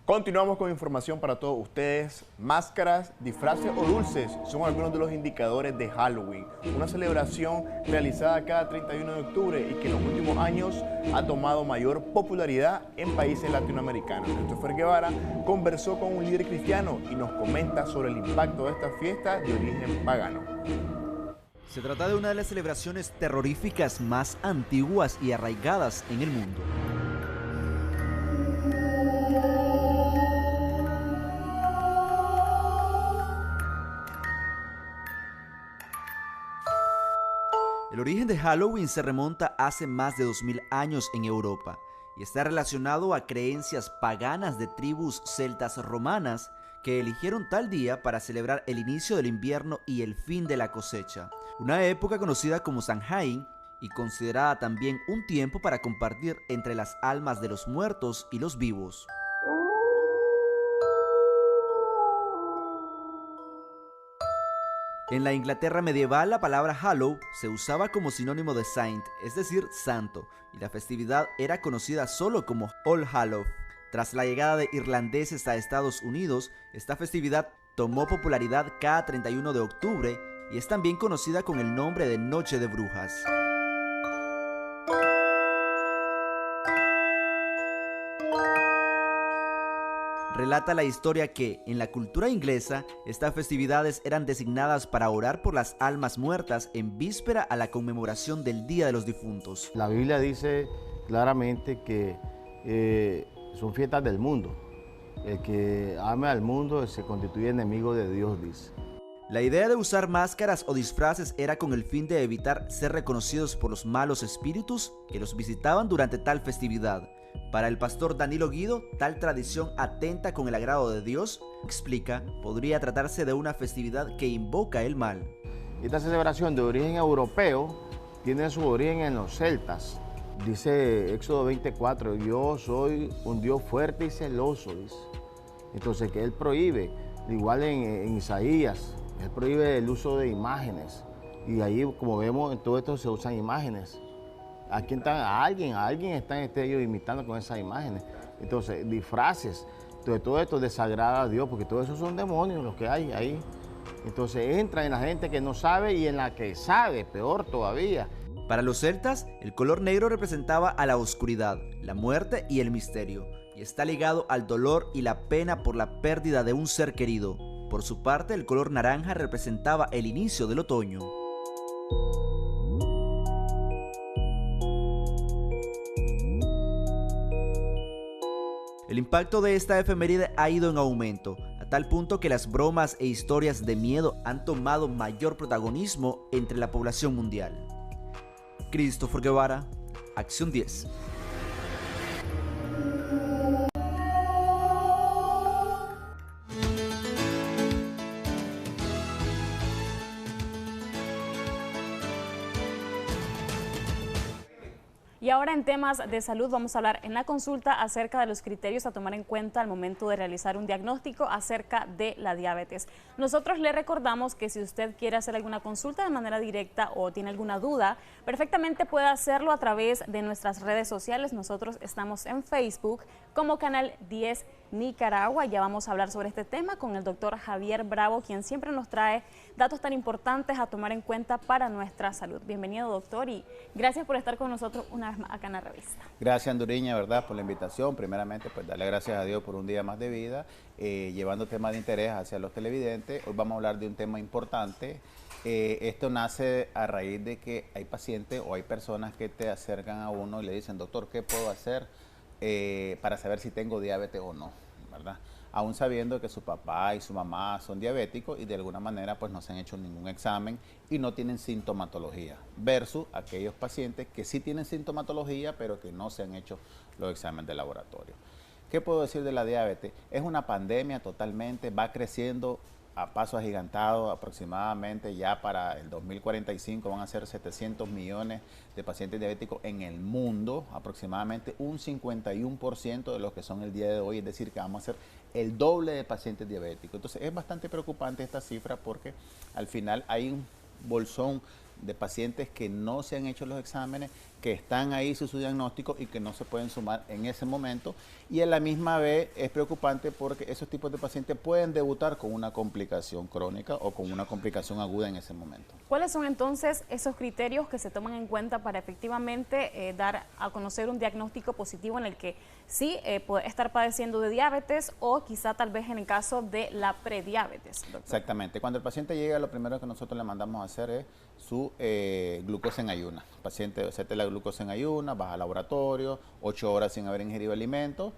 Continuamos con información para todos ustedes. Máscaras, disfraces o dulces son algunos de los indicadores de Halloween, una celebración realizada cada 31 de octubre y que en los últimos años ha tomado mayor popularidad en países latinoamericanos. Christopher Guevara conversó con un líder cristiano y nos comenta sobre el impacto de esta fiesta de origen pagano. Se trata de una de las celebraciones terroríficas más antiguas y arraigadas en el mundo. El origen de Halloween se remonta hace más de 2000 años en Europa y está relacionado a creencias paganas de tribus celtas romanas que eligieron tal día para celebrar el inicio del invierno y el fin de la cosecha, una época conocida como Samhain y considerada también un tiempo para compartir entre las almas de los muertos y los vivos. En la Inglaterra medieval, la palabra Hallow se usaba como sinónimo de saint, es decir, santo, y la festividad era conocida solo como All Hallow. Tras la llegada de irlandeses a Estados Unidos, esta festividad tomó popularidad cada 31 de octubre y es también conocida con el nombre de Noche de Brujas. Relata la historia que, en la cultura inglesa, estas festividades eran designadas para orar por las almas muertas en víspera a la conmemoración del Día de los Difuntos. La Biblia dice claramente que son fiestas del mundo. El que ame al mundo se constituye enemigo de Dios, dice. La idea de usar máscaras o disfraces era con el fin de evitar ser reconocidos por los malos espíritus que los visitaban durante tal festividad. Para el pastor Danilo Guido, tal tradición atenta con el agrado de Dios, explica, podría tratarse de una festividad que invoca el mal. Esta celebración de origen europeo tiene su origen en los celtas. Dice Éxodo 24, yo soy un Dios fuerte y celoso, dice. Entonces, que Él prohíbe, igual en Isaías, Él prohíbe el uso de imágenes. Y ahí, como vemos, en todo esto se usan imágenes. A alguien están ellos imitando con esas imágenes. Entonces, disfraces. Entonces, todo esto desagrada a Dios, porque todos esos son demonios los que hay ahí. Entonces, entra en la gente que no sabe y en la que sabe, peor todavía. Para los celtas, el color negro representaba a la oscuridad, la muerte y el misterio, y está ligado al dolor y la pena por la pérdida de un ser querido. Por su parte, el color naranja representaba el inicio del otoño. El impacto de esta efeméride ha ido en aumento, a tal punto que las bromas e historias de miedo han tomado mayor protagonismo entre la población mundial. Christopher Guevara, Acción 10. Y ahora en temas de salud vamos a hablar en la consulta acerca de los criterios a tomar en cuenta al momento de realizar un diagnóstico acerca de la diabetes. Nosotros le recordamos que si usted quiere hacer alguna consulta de manera directa o tiene alguna duda, perfectamente puede hacerlo a través de nuestras redes sociales. Nosotros estamos en Facebook como Canal 10 Nicaragua. Ya vamos a hablar sobre este tema con el doctor Javier Bravo, quien siempre nos trae datos tan importantes a tomar en cuenta para nuestra salud. Bienvenido, doctor, y gracias por estar con nosotros una vez más acá en la revista. Gracias, Anduriña, ¿verdad?, por la invitación. Primeramente, pues darle gracias a Dios por un día más de vida, llevando temas de interés hacia los televidentes. Hoy vamos a hablar de un tema importante. Esto nace a raíz de que hay pacientes o hay personas que te acercan a uno y le dicen, doctor, ¿qué puedo hacer para saber si tengo diabetes o no, ¿verdad? Aún sabiendo que su papá y su mamá son diabéticos y de alguna manera pues no se han hecho ningún examen y no tienen sintomatología, versus aquellos pacientes que sí tienen sintomatología pero que no se han hecho los exámenes de laboratorio. ¿Qué puedo decir de la diabetes? Es una pandemia totalmente, va creciendo a paso agigantado. Aproximadamente ya para el 2045 van a ser 700 millones de pacientes diabéticos en el mundo, aproximadamente un 51% de los que son el día de hoy, es decir, que vamos a ser el doble de pacientes diabéticos. Entonces es bastante preocupante esta cifra porque al final hay un bolsón de pacientes que no se han hecho los exámenes, que están ahí su diagnóstico y que no se pueden sumar en ese momento. y a la misma vez es preocupante porque esos tipos de pacientes pueden debutar con una complicación crónica o con una complicación aguda en ese momento. ¿Cuáles son entonces esos criterios que se toman en cuenta para efectivamente dar a conocer un diagnóstico positivo en el que sí puede estar padeciendo de diabetes o quizá tal vez en el caso de la prediabetes, doctor? Exactamente. Cuando el paciente llega, lo primero que nosotros le mandamos a hacer es su glucosa en ayuna. El paciente se la glucosa en ayuna, baja al laboratorio, 8 horas sin haber ingerido alimentos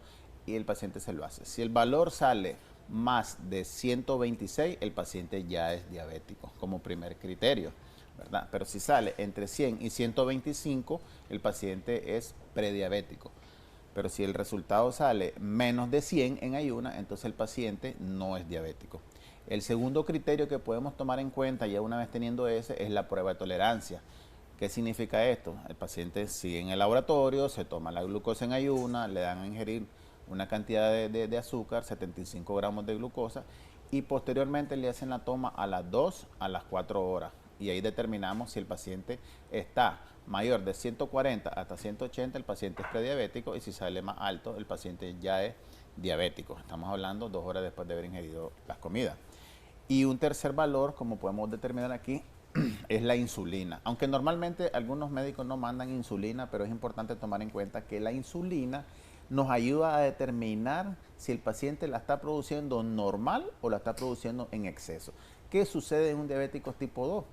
y el paciente se lo hace. Si el valor sale más de 126, el paciente ya es diabético como primer criterio, ¿verdad? Pero si sale entre 100 y 125, el paciente es prediabético. Pero si el resultado sale menos de 100 en ayuna, entonces el paciente no es diabético. El segundo criterio que podemos tomar en cuenta, ya una vez teniendo ese, es la prueba de tolerancia. ¿Qué significa esto? El paciente sigue en el laboratorio, se toma la glucosa en ayuna, le dan a ingerir una cantidad de azúcar, 75 gramos de glucosa, y posteriormente le hacen la toma a las 2 a las 4 horas. Y ahí determinamos si el paciente está mayor de 140 hasta 180, el paciente es prediabético, y si sale más alto, el paciente ya es diabético. Estamos hablando 2 horas después de haber ingerido las comidas. Y un tercer valor, como podemos determinar aquí, es la insulina. Aunque normalmente algunos médicos no mandan insulina, pero es importante tomar en cuenta que la insulina nos ayuda a determinar si el paciente la está produciendo normal o la está produciendo en exceso. ¿Qué sucede en un diabético tipo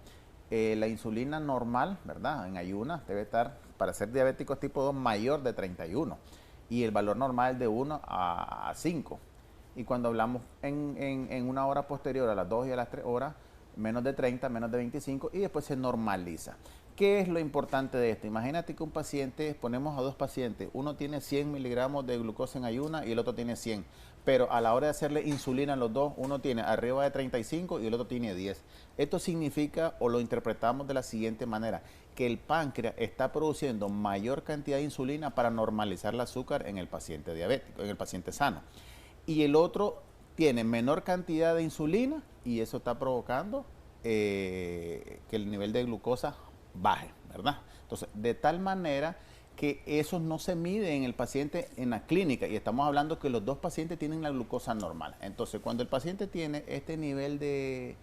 2? La insulina normal, ¿verdad? En ayunas debe estar, para ser diabéticos tipo 2, mayor de 31 y el valor normal de 1 a 5. Y cuando hablamos en una hora posterior, a las 2 y a las 3 horas, menos de 30, menos de 25 y después se normaliza. ¿Qué es lo importante de esto? Imagínate que un paciente, ponemos a dos pacientes, uno tiene 100 miligramos de glucosa en ayuna y el otro tiene 100, pero a la hora de hacerle insulina a los dos, uno tiene arriba de 35 y el otro tiene 10. Esto significa, o lo interpretamos de la siguiente manera, que el páncreas está produciendo mayor cantidad de insulina para normalizar el azúcar en el paciente diabético, en el paciente sano. Y el otro tiene menor cantidad de insulina y eso está provocando que el nivel de glucosa baje, ¿verdad? Entonces, de tal manera que eso no se mide en el paciente en la clínica y estamos hablando que los dos pacientes tienen la glucosa normal. Entonces, cuando el paciente tiene este nivel de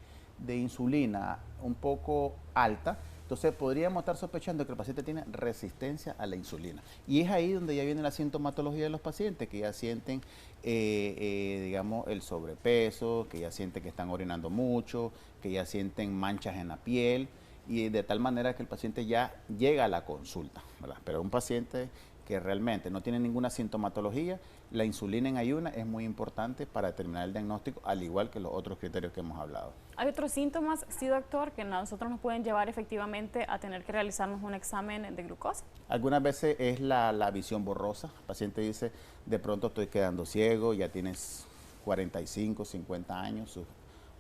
insulina un poco alta, entonces podríamos estar sospechando que el paciente tiene resistencia a la insulina. Y es ahí donde ya viene la sintomatología de los pacientes, que ya sienten, digamos, el sobrepeso, que ya sienten que están orinando mucho, que ya sienten manchas en la piel, y de tal manera que el paciente ya llega a la consulta, ¿verdad? Pero un paciente que realmente no tiene ninguna sintomatología, la insulina en ayuna es muy importante para determinar el diagnóstico, al igual que los otros criterios que hemos hablado. ¿Hay otros síntomas, sí, doctor, que nosotros nos pueden llevar efectivamente a tener que realizarnos un examen de glucosa? Algunas veces es la visión borrosa. El paciente dice, de pronto estoy quedando ciego, ya tienes 45, 50 años, sus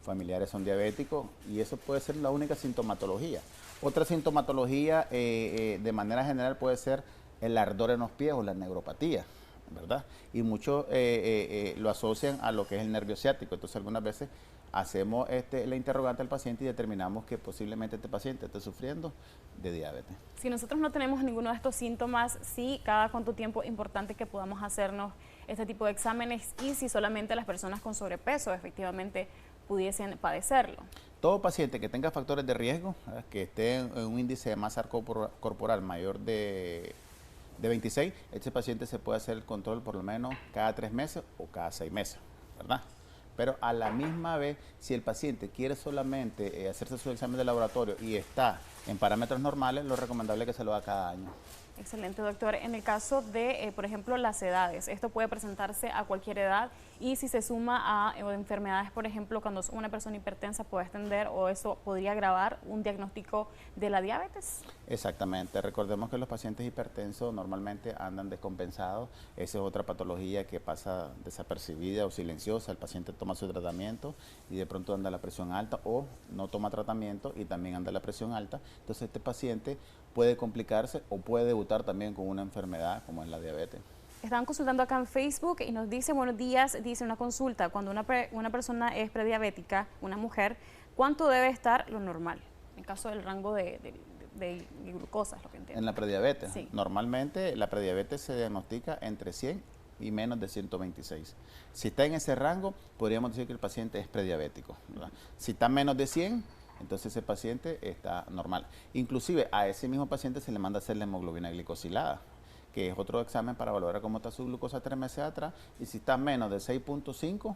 familiares son diabéticos y eso puede ser la única sintomatología. Otra sintomatología de manera general puede ser el ardor en los pies o la neuropatía, ¿verdad? Y muchos lo asocian a lo que es el nervio ciático. Entonces algunas veces hacemos la interrogante al paciente y determinamos que posiblemente este paciente esté sufriendo de diabetes. Si nosotros no tenemos ninguno de estos síntomas, sí, cada cuánto tiempo es importante que podamos hacernos este tipo de exámenes y si solamente las personas con sobrepeso efectivamente pudiesen padecerlo. Todo paciente que tenga factores de riesgo, ¿verdad?, que esté en un índice de masa corporal mayor de 26, este paciente se puede hacer el control por lo menos cada 3 meses o cada 6 meses, ¿verdad? Pero a la misma vez, si el paciente quiere solamente hacerse su examen de laboratorio y está en parámetros normales, lo recomendable es que se lo haga cada año. Excelente, doctor. En el caso de, por ejemplo, las edades, esto puede presentarse a cualquier edad y si se suma a enfermedades, por ejemplo, cuando una persona hipertensa puede extender o eso podría agravar un diagnóstico de la diabetes. Exactamente. Recordemos que los pacientes hipertensos normalmente andan descompensados. Esa es otra patología que pasa desapercibida o silenciosa. El paciente toma su tratamiento y de pronto anda la presión alta o no toma tratamiento y también anda la presión alta. Entonces este paciente puede complicarse o puede debutar también con una enfermedad como es la diabetes. Estaban consultando acá en Facebook y nos dice, buenos días, dice una consulta, cuando una persona es prediabética, una mujer, ¿cuánto debe estar lo normal? En caso del rango de glucosa, es lo que entiendo. En la prediabetes, sí. Normalmente la prediabetes se diagnostica entre 100 y menos de 126. Si está en ese rango, podríamos decir que el paciente es prediabético, ¿verdad? Si está menos de 100, entonces ese paciente está normal. Inclusive a ese mismo paciente se le manda a hacer la hemoglobina glicosilada, que es otro examen para valorar cómo está su glucosa 3 meses atrás, y si está menos de 6.5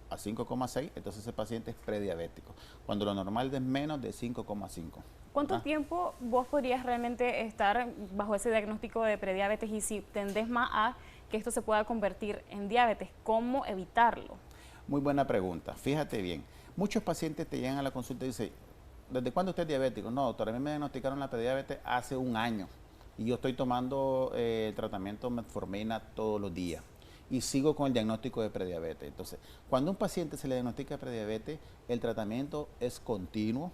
a 5,6, entonces ese paciente es prediabético, cuando lo normal es menos de 5,5. ¿Cuánto tiempo vos podrías realmente estar bajo ese diagnóstico de prediabetes y si tendés más a que esto se pueda convertir en diabetes, cómo evitarlo? Muy buena pregunta. Fíjate bien, muchos pacientes te llegan a la consulta y dicen, ¿desde cuándo usted es diabético? No, doctor, a mí me diagnosticaron la prediabetes hace un año y yo estoy tomando tratamiento metformina todos los días y sigo con el diagnóstico de prediabetes. Entonces, cuando a un paciente se le diagnostica prediabetes, el tratamiento es continuo,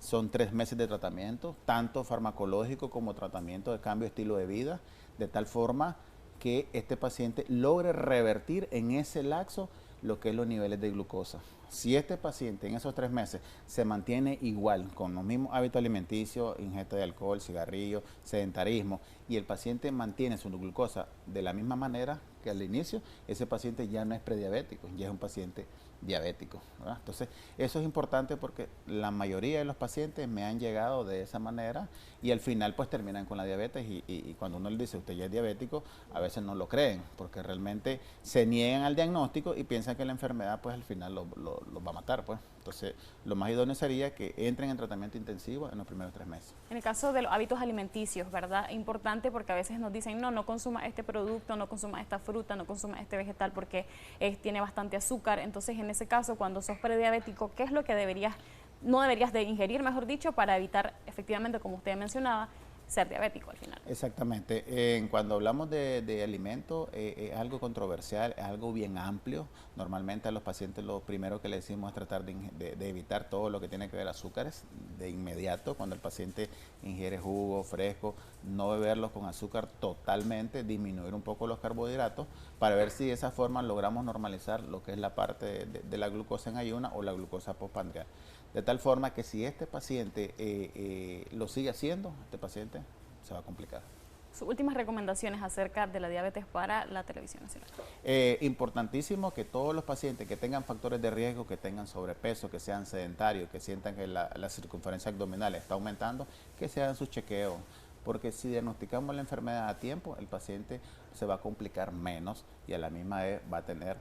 son 3 meses de tratamiento, tanto farmacológico como tratamiento de cambio de estilo de vida, de tal forma que este paciente logre revertir en ese lapso lo que es los niveles de glucosa. Si este paciente en esos 3 meses se mantiene igual, con los mismos hábitos alimenticios, ingesta de alcohol, cigarrillo, sedentarismo, y el paciente mantiene su glucosa de la misma manera que al inicio, ese paciente ya no es prediabético, ya es un paciente diabético, ¿verdad? Entonces, eso es importante porque la mayoría de los pacientes me han llegado de esa manera y al final pues terminan con la diabetes y cuando uno le dice usted ya es diabético, a veces no lo creen porque realmente se niegan al diagnóstico y piensan que la enfermedad pues al final los va a matar, pues. Entonces, lo más idóneo sería que entren en tratamiento intensivo en los primeros 3 meses. En el caso de los hábitos alimenticios, ¿verdad? Importante porque a veces nos dicen, no consuma este producto, no consuma esta fruta, no consuma este vegetal porque tiene bastante azúcar. Entonces, en ese caso, cuando sos prediabético, ¿qué es lo que no deberías de ingerir, mejor dicho, para evitar efectivamente, como usted mencionaba, ser diabético al final? Exactamente. Cuando hablamos de alimentos, es algo controversial, es algo bien amplio. Normalmente a los pacientes lo primero que le decimos es tratar de evitar todo lo que tiene que ver azúcares de inmediato. Cuando el paciente ingiere jugo fresco, no beberlos con azúcar totalmente, disminuir un poco los carbohidratos para ver si de esa forma logramos normalizar lo que es la parte de la glucosa en ayuna o la glucosa postprandial. De tal forma que si este paciente lo sigue haciendo, este paciente se va a complicar. Sus últimas recomendaciones acerca de la diabetes para la televisión nacional. Importantísimo que todos los pacientes que tengan factores de riesgo, que tengan sobrepeso, que sean sedentarios, que sientan que la circunferencia abdominal está aumentando, que se hagan sus chequeos. Porque si diagnosticamos la enfermedad a tiempo, el paciente se va a complicar menos y a la misma vez va a tener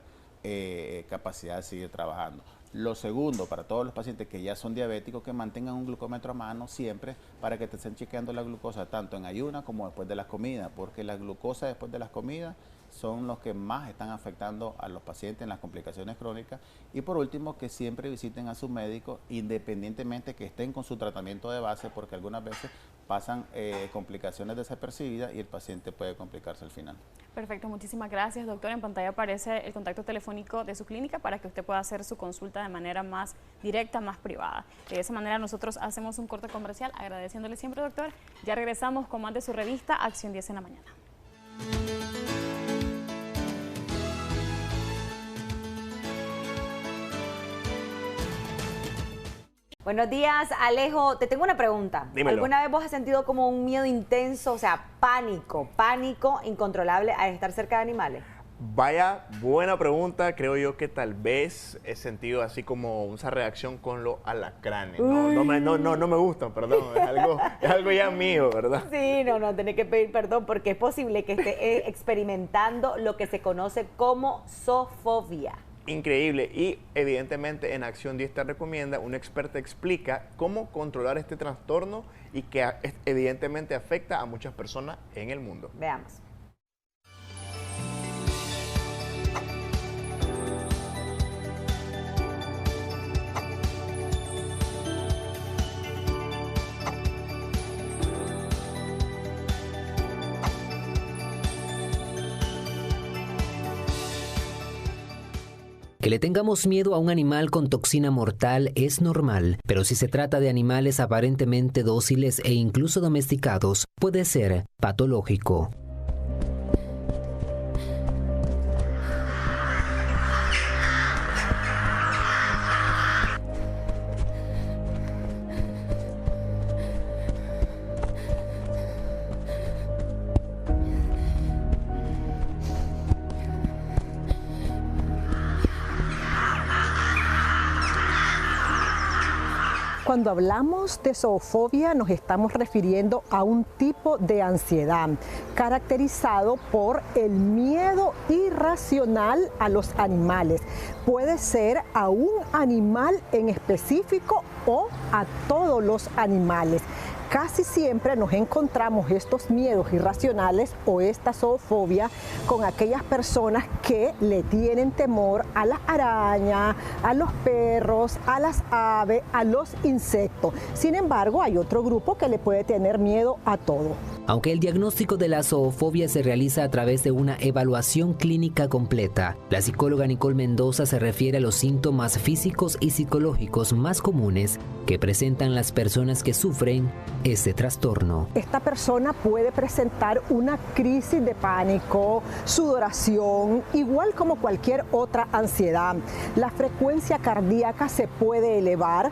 capacidad de seguir trabajando. Lo segundo, para todos los pacientes que ya son diabéticos, que mantengan un glucómetro a mano siempre para que te estén chequeando la glucosa tanto en ayuna como después de las comidas, porque la glucosa después de las comidas son los que más están afectando a los pacientes en las complicaciones crónicas. Y por último, que siempre visiten a su médico independientemente que estén con su tratamiento de base, porque algunas veces pasan complicaciones desapercibidas y el paciente puede complicarse al final. Perfecto, muchísimas gracias, doctor. En pantalla aparece el contacto telefónico de su clínica para que usted pueda hacer su consulta de manera más directa, más privada. De esa manera nosotros hacemos un corte comercial, agradeciéndole siempre, doctor. Ya regresamos con más de su revista Acción 10 en la mañana. Buenos días, Alejo. Te tengo una pregunta. Dímelo. ¿Alguna vez vos has sentido como un miedo intenso, o sea, pánico incontrolable al estar cerca de animales? Vaya, buena pregunta. Creo yo que tal vez he sentido así como esa reacción con los alacranes. No me gustan, perdón. Es algo ya mío, ¿verdad? Sí, no, tenés que pedir perdón porque es posible que esté experimentando lo que se conoce como zoofobia. Increíble. Y evidentemente en Acción 10 te recomienda, un experto explica cómo controlar este trastorno y que evidentemente afecta a muchas personas en el mundo. Veamos. Que le tengamos miedo a un animal con toxina mortal es normal, pero si se trata de animales aparentemente dóciles e incluso domesticados, puede ser patológico. Cuando hablamos de zoofobia nos estamos refiriendo a un tipo de ansiedad caracterizado por el miedo irracional a los animales. Puede ser a un animal en específico o a todos los animales. Casi siempre nos encontramos estos miedos irracionales o esta zoofobia con aquellas personas que le tienen temor a las arañas, a los perros, a las aves, a los insectos. Sin embargo, hay otro grupo que le puede tener miedo a todo. Aunque el diagnóstico de la zoofobia se realiza a través de una evaluación clínica completa, la psicóloga Nicole Mendoza se refiere a los síntomas físicos y psicológicos más comunes que presentan las personas que sufren este trastorno. Esta persona puede presentar una crisis de pánico, sudoración, igual como cualquier otra ansiedad. La frecuencia cardíaca se puede elevar.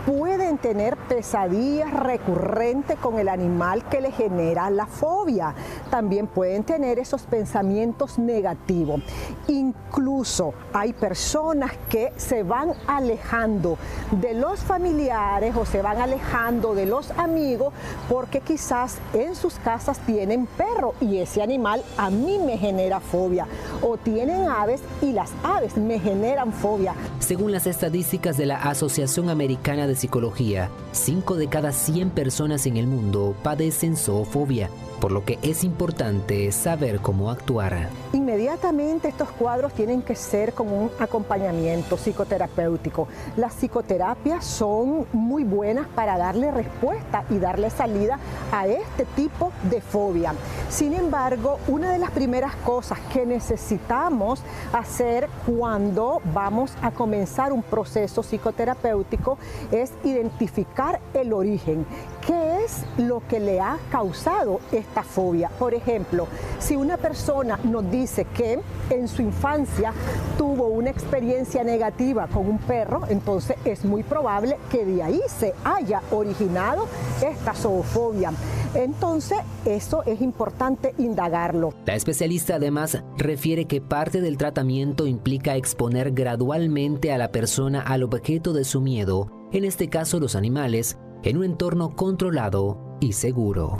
Pueden tener pesadillas recurrentes con el animal que le genera la fobia. También pueden tener esos pensamientos negativos. Incluso hay personas que se van alejando de los familiares o se van alejando de los amigos porque quizás en sus casas tienen perro y ese animal a mí me genera fobia. O tienen aves y las aves me generan fobia. Según las estadísticas de la Asociación Americana de Psicología, 5 de cada 100 personas en el mundo padecen zoofobia, por lo que es importante saber cómo actuar. Inmediatamente estos cuadros tienen que ser con un acompañamiento psicoterapéutico. Las psicoterapias son muy buenas para darle respuesta y darle salida a este tipo de fobia. Sin embargo, una de las primeras cosas que necesitamos hacer cuando vamos a comenzar un proceso psicoterapéutico es identificar el origen. ¿Qué es lo que le ha causado esta fobia? Por ejemplo, si una persona nos dice que en su infancia tuvo una experiencia negativa con un perro, entonces es muy probable que de ahí se haya originado esta zoofobia. Entonces, eso es importante indagarlo. La especialista además refiere que parte del tratamiento implica exponer gradualmente a la persona al objeto de su miedo, en este caso los animales, en un entorno controlado y seguro.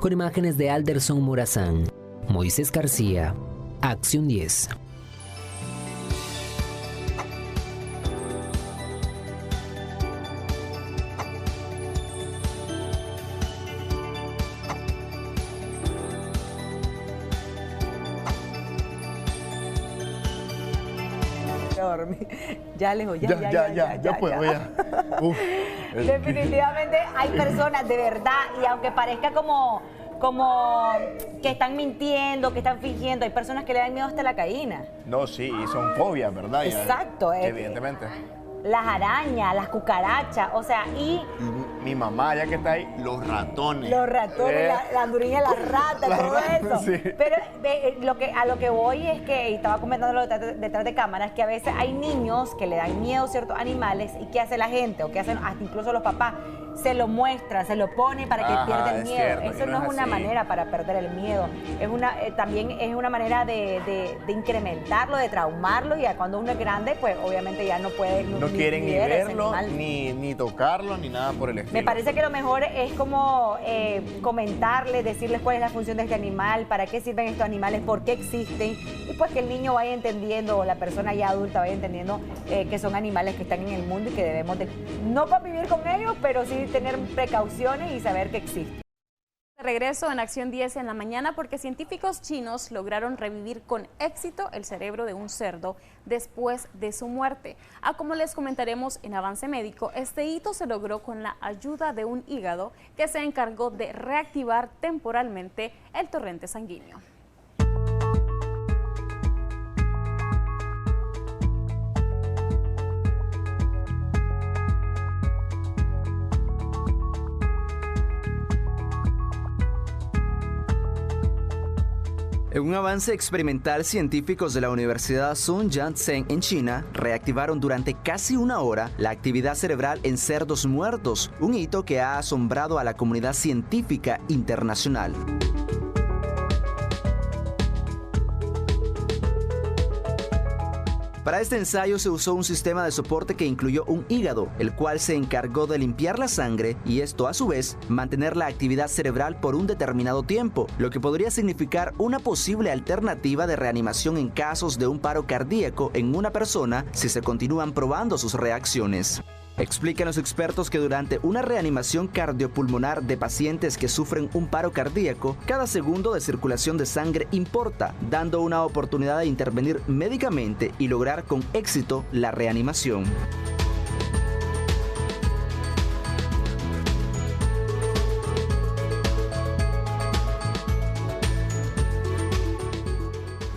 Con imágenes de Alderson Morazán, Moisés García, Acción 10. Ya, lejos, ya puedo, ya. Uf, definitivamente hay personas de verdad, y aunque parezca como que están mintiendo, que están fingiendo, hay personas que le dan miedo hasta la caína. No, sí, y son fobias, ¿verdad? Exacto. Evidentemente. Las arañas, las cucarachas, o sea, y mi mamá, ya que está ahí, los ratones. Los ratones, la andurilla, las ratas, todo eso. Sí. Pero a lo que voy es que, y estaba comentándolo detrás de cámaras, que a veces hay niños que le dan miedo a ciertos animales, y ¿qué hace la gente? O ¿qué hacen hasta incluso los papás? Se lo muestran, se lo ponen para que pierda el miedo. Cierto, eso no es una manera para perder el miedo. Es también es una manera de incrementarlo, de traumarlo, y cuando uno es grande, pues obviamente ya no puede. No quieren ni verlo, ni tocarlo, ni nada por el estilo. Me parece que lo mejor es como comentarles, decirles cuál es la función de este animal, para qué sirven estos animales, por qué existen, y pues que el niño vaya entendiendo, o la persona ya adulta vaya entendiendo que son animales que están en el mundo y que debemos de no convivir con ellos, pero sí tener precauciones y saber que existen. De regreso en Acción 10 en la mañana, porque científicos chinos lograron revivir con éxito el cerebro de un cerdo después de su muerte. Como les comentaremos en Avance Médico, este hito se logró con la ayuda de un hígado que se encargó de reactivar temporalmente el torrente sanguíneo. En un avance experimental, científicos de la Universidad Sun Yat-sen en China reactivaron durante casi una hora la actividad cerebral en cerdos muertos, un hito que ha asombrado a la comunidad científica internacional. Para este ensayo se usó un sistema de soporte que incluyó un hígado, el cual se encargó de limpiar la sangre y esto a su vez mantener la actividad cerebral por un determinado tiempo, lo que podría significar una posible alternativa de reanimación en casos de un paro cardíaco en una persona si se continúan probando sus reacciones. Explican los expertos que durante una reanimación cardiopulmonar de pacientes que sufren un paro cardíaco, cada segundo de circulación de sangre importa, dando una oportunidad de intervenir médicamente y lograr con éxito la reanimación.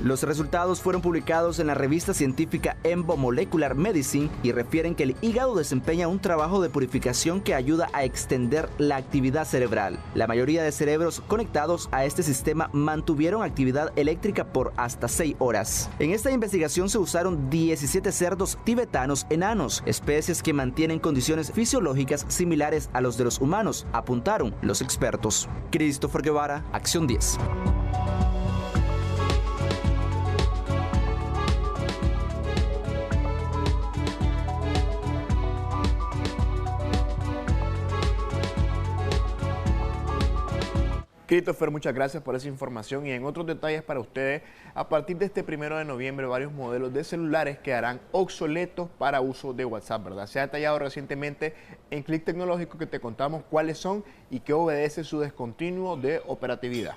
Los resultados fueron publicados en la revista científica Embo Molecular Medicine y refieren que el hígado desempeña un trabajo de purificación que ayuda a extender la actividad cerebral. La mayoría de cerebros conectados a este sistema mantuvieron actividad eléctrica por hasta 6 horas. En esta investigación se usaron 17 cerdos tibetanos enanos, especies que mantienen condiciones fisiológicas similares a los de los humanos, apuntaron los expertos. Christopher Guevara, Acción 10. Christopher, muchas gracias por esa información y en otros detalles para ustedes, a partir de este 1 de noviembre varios modelos de celulares quedarán obsoletos para uso de WhatsApp, ¿verdad? Se ha detallado recientemente en Click Tecnológico que te contamos cuáles son y qué obedece su descontinuo de operatividad.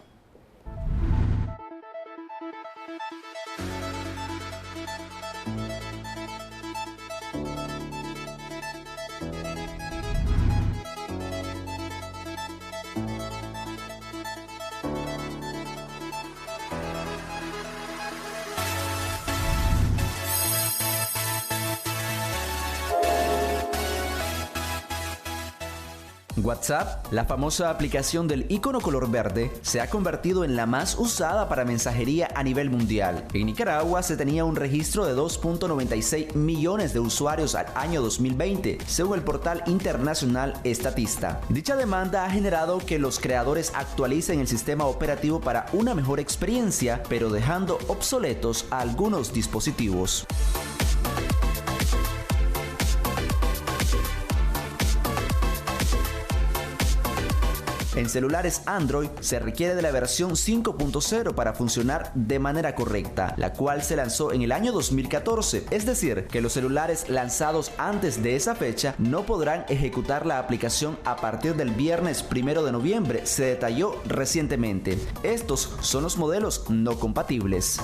WhatsApp, la famosa aplicación del icono color verde, se ha convertido en la más usada para mensajería a nivel mundial. En Nicaragua se tenía un registro de 2.96 millones de usuarios al año 2020, según el portal internacional Statista. Dicha demanda ha generado que los creadores actualicen el sistema operativo para una mejor experiencia, pero dejando obsoletos a algunos dispositivos. En celulares Android se requiere de la versión 5.0 para funcionar de manera correcta, la cual se lanzó en el año 2014, es decir, que los celulares lanzados antes de esa fecha no podrán ejecutar la aplicación a partir del viernes 1 de noviembre, se detalló recientemente. Estos son los modelos no compatibles.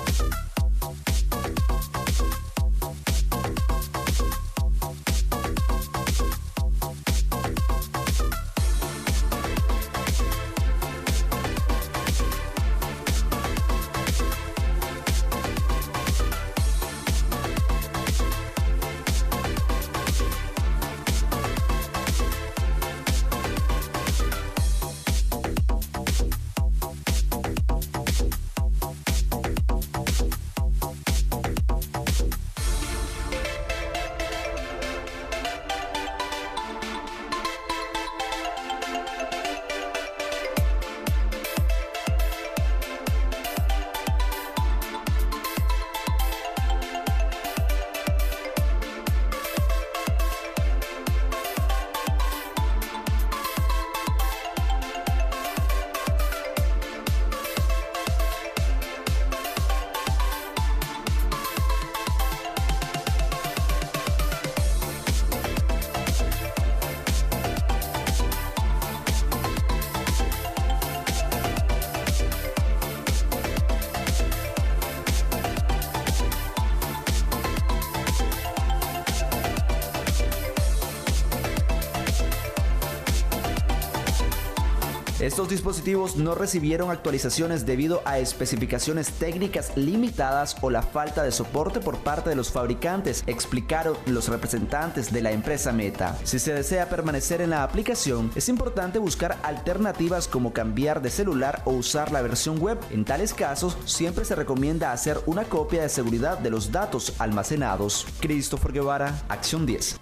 Estos dispositivos no recibieron actualizaciones debido a especificaciones técnicas limitadas o la falta de soporte por parte de los fabricantes, explicaron los representantes de la empresa Meta. Si se desea permanecer en la aplicación, es importante buscar alternativas como cambiar de celular o usar la versión web. En tales casos, siempre se recomienda hacer una copia de seguridad de los datos almacenados. Christopher Guevara, Acción 10.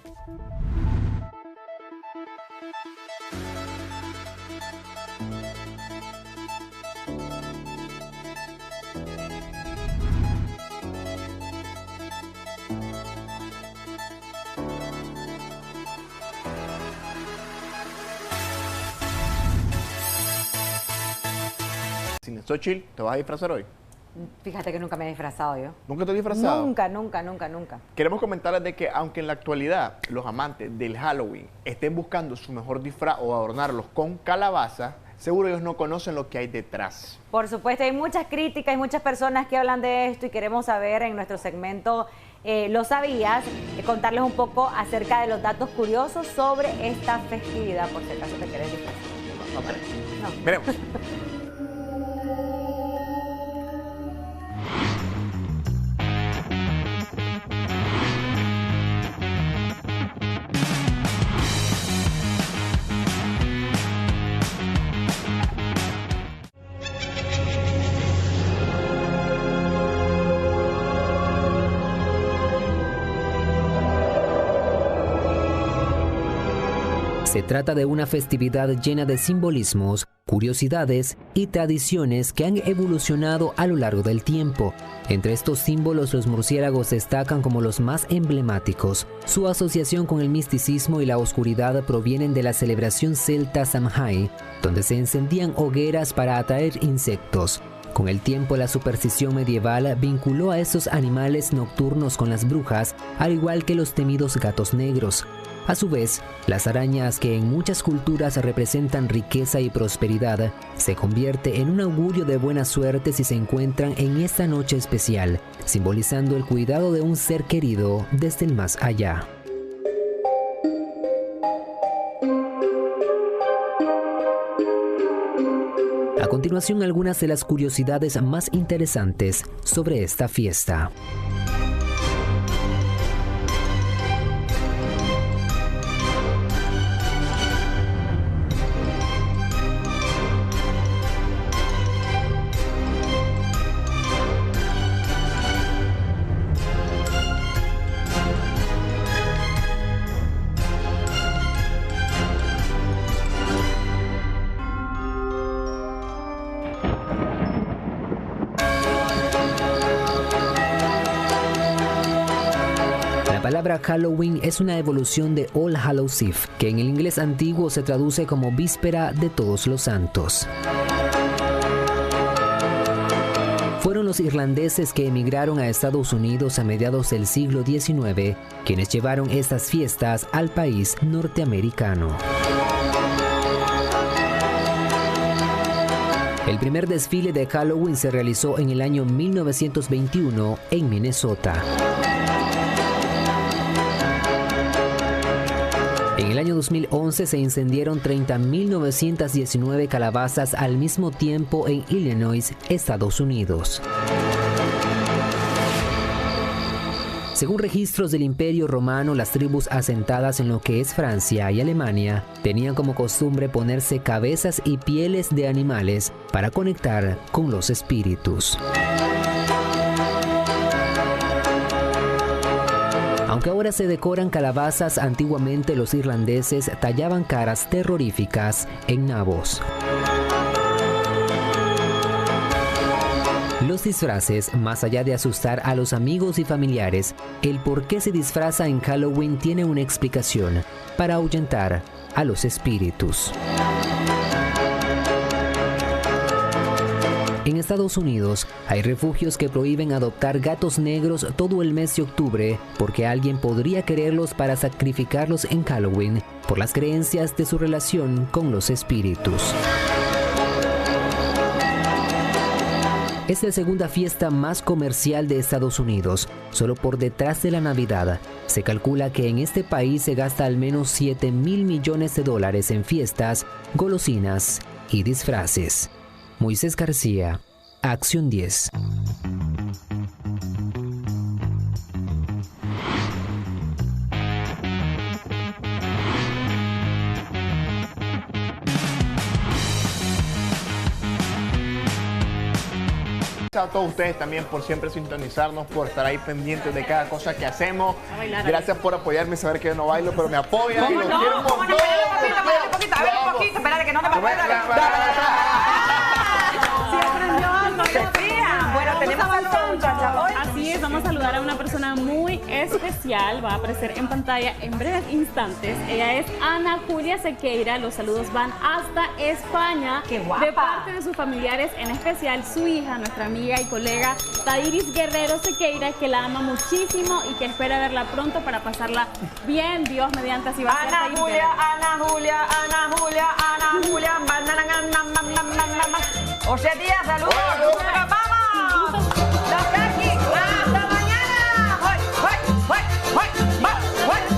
Xochitl, ¿te vas a disfrazar hoy? Fíjate que nunca me he disfrazado yo. ¿Nunca te has disfrazado? Nunca. Queremos comentarles de que aunque en la actualidad los amantes del Halloween estén buscando su mejor disfraz o adornarlos con calabaza, seguro ellos no conocen lo que hay detrás. Por supuesto, hay muchas críticas, hay muchas personas que hablan de esto y queremos saber en nuestro segmento ¿Lo sabías? Contarles un poco acerca de los datos curiosos sobre esta festividad, por si acaso te querés disfrazar. No. Veremos. Se trata de una festividad llena de simbolismos, curiosidades y tradiciones que han evolucionado a lo largo del tiempo. Entre estos símbolos, los murciélagos destacan como los más emblemáticos. Su asociación con el misticismo y la oscuridad provienen de la celebración celta Samhain, donde se encendían hogueras para atraer insectos. Con el tiempo, la superstición medieval vinculó a estos animales nocturnos con las brujas, al igual que los temidos gatos negros. A su vez, las arañas, que en muchas culturas representan riqueza y prosperidad, se convierte en un augurio de buena suerte si se encuentran en esta noche especial, simbolizando el cuidado de un ser querido desde el más allá. A continuación, algunas de las curiosidades más interesantes sobre esta fiesta. La palabra Halloween es una evolución de All Hallows Eve, que en el inglés antiguo se traduce como Víspera de Todos los Santos. Fueron los irlandeses que emigraron a Estados Unidos a mediados del siglo XIX quienes llevaron estas fiestas al país norteamericano. El primer desfile de Halloween se realizó en el año 1921 en Minnesota. En el año 2011 se incendiaron 30.919 calabazas al mismo tiempo en Illinois, Estados Unidos. Según registros del Imperio Romano, las tribus asentadas en lo que es Francia y Alemania tenían como costumbre ponerse cabezas y pieles de animales para conectar con los espíritus. Aunque ahora se decoran calabazas, antiguamente los irlandeses tallaban caras terroríficas en nabos. Los disfraces, más allá de asustar a los amigos y familiares, el por qué se disfraza en Halloween tiene una explicación: para ahuyentar a los espíritus. En Estados Unidos, hay refugios que prohíben adoptar gatos negros todo el mes de octubre porque alguien podría quererlos para sacrificarlos en Halloween por las creencias de su relación con los espíritus. Es la segunda fiesta más comercial de Estados Unidos, solo por detrás de la Navidad. Se calcula que en este país se gasta al menos $7.000 millones en fiestas, golosinas y disfraces. Moisés García, Acción 10. A todos ustedes también por siempre sintonizarnos, por estar ahí pendientes de cada cosa que hacemos. Gracias por apoyarme, saber que yo no bailo, pero me apoyan y los quiero un montón. A ver un poquito, espérate que no me va a. Bueno, tenemos saludos, muchachas. Así es, vamos a saludar a una persona muy especial. Va a aparecer en pantalla en breves instantes. Ella es Ana Julia Sequeira. Los saludos van hasta España. ¡Qué guapa! De parte de sus familiares, en especial su hija, nuestra amiga y colega Tairis Guerrero Sequeira, que la ama muchísimo y que espera verla pronto para pasarla bien. Dios mediante, así va a ser. Ana Julia, Ana Julia, Ana Julia, Ana Julia. O sea, tía, saludos. ¡Vamos! ¡Los Carquis! ¡Hasta mañana! ¡Hoy, hoy, hoy, hoy! ¡Va, hoy!